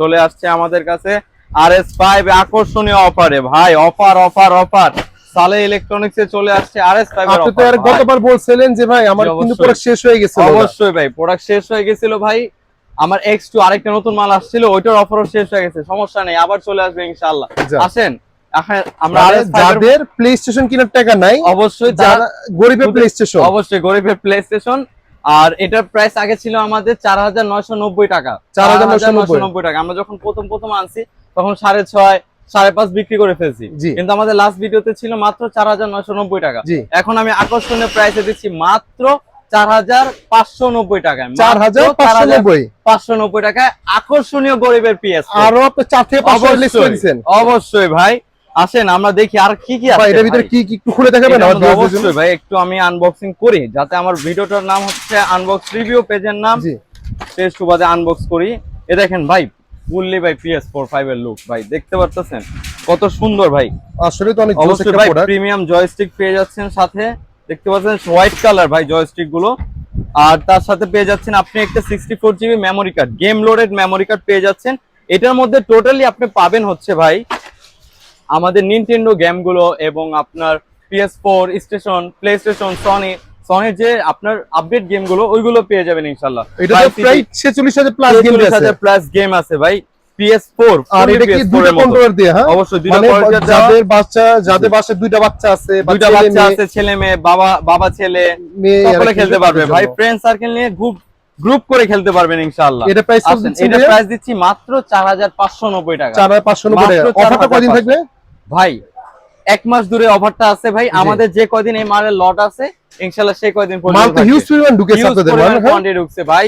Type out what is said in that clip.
চলে আসছে আমাদের কাছে RS5 আকর্ষণীয় অফারে ভাই, অফার অফার অফার। সালে ইলেকট্রনিক্স এ চলে আসছে RS5 এর আপনি তো অফার। আর গতবার বলছিলেন যে ভাই আমার কিন্তু প্রোডাক্ট শেষ হয়ে গেছে। অবশ্যই ভাই, প্রোডাক্ট শেষ হয়ে গেছিল ভাই। আমার X2 আরেকটা নতুন মাল আসছিল, ওইটার অফারও শেষ হয়ে গেছে। সমস্যা নেই, আবার চলে আসবে ইনশাআল্লাহ। আসেন আমরা যাদের প্লে স্টেশন কেনার টাকা নাই, অবশ্যই যারা গরিবের প্লে স্টেশন, অবশ্যই গরিবের প্লে স্টেশন। আর এটার প্রাইস আগে ছিল আমাদের 4990 টাকা, 4990 টাকা। আমরা যখন প্রথম আনছি তখন 6.5 5.5 বিক্রি করে ফেলছি, কিন্তু আমাদের লাস্ট ভিডিওতে ছিল মাত্র 4990 টাকা। এখন আমি আকর্ষণীয় প্রাইসে দিচ্ছি মাত্র 4590 টাকায়, 4590 টাকায় আকর্ষণীয় গরিবের PS। আরো আপনি 4 থেকে 500 লিস্ট করে দিবেন। অবশ্যই ভাই, আসেন আমরা দেখি আর কি কি আছে ভাই। এর ভিতরে কি কি একটু খুলে দেখাবেন আমাদের? অবশ্যই ভাই, একটু আমি আনবক্সিং করি, যাতে আমার ভিডিওটার নাম হচ্ছে আনবক্স রিভিউ, পেজের নাম টেস্ট বাদে আনবক্স করি। এ দেখেন ভাই, ফুললি ভাই PS4 5 এর লুক ভাই, দেখতে পাচ্ছেন কত সুন্দর ভাই। আসলে তো অনেক অবশ্যই ভাই, প্রিমিয়াম জয়স্টিক পেয়ে যাচ্ছেন সাথে, দেখতে পাচ্ছেন হোয়াইট কালার ভাই জয়স্টিক গুলো। আর তার সাথে পেয়ে যাচ্ছেন আপনি একটা 64GB memory card, game loaded memory card পেয়ে যাচ্ছেন। এটার মধ্যে টোটালি আপনি পাবেন হচ্ছে ভাই আমাদের নিনটেন্ডো গেম গুলো এবং আপনার PS4 স্টেশন, প্লে স্টেশন, সনির যে আপনার আপডেট গেম গুলো, ওইগুলো পেয়ে যাবেন ইনশাআল্লাহ। এটা তো প্রায় 46000 প্লাস গেম আছে, 46000 প্লাস গেম আছে ভাই PS4। আর এটা কি দুটো কন্ট্রোলার দিয়ে? হ্যাঁ, অবশ্যই দুটো কন্ট্রোলার। যাদের বাসায় দুইটা বাচ্চা আছে, ছেলে মেয়ে, বাবা ছেলে সকলে খেলতে পারবে ভাই। ফ্রেন্ড সার্কেল নিয়ে গ্রুপ করে খেলতে পারবেন ইনশাআল্লাহ। এটা প্রাইস দিচ্ছি মাত্র 4590 টাকা। 4590 টাকা। অফারটা কয়দিন থাকবে ভাই? 1 মাস ধরে অফারটা আছে ভাই। আমাদের যে কয়দিন এই মালের লট আছে ইনশাআল্লাহ সেই কয়দিন পর্যন্ত মাল তো হিউজ পরিমাণ ঢুকেছে আপনাদের, ঢুকছে ভাই।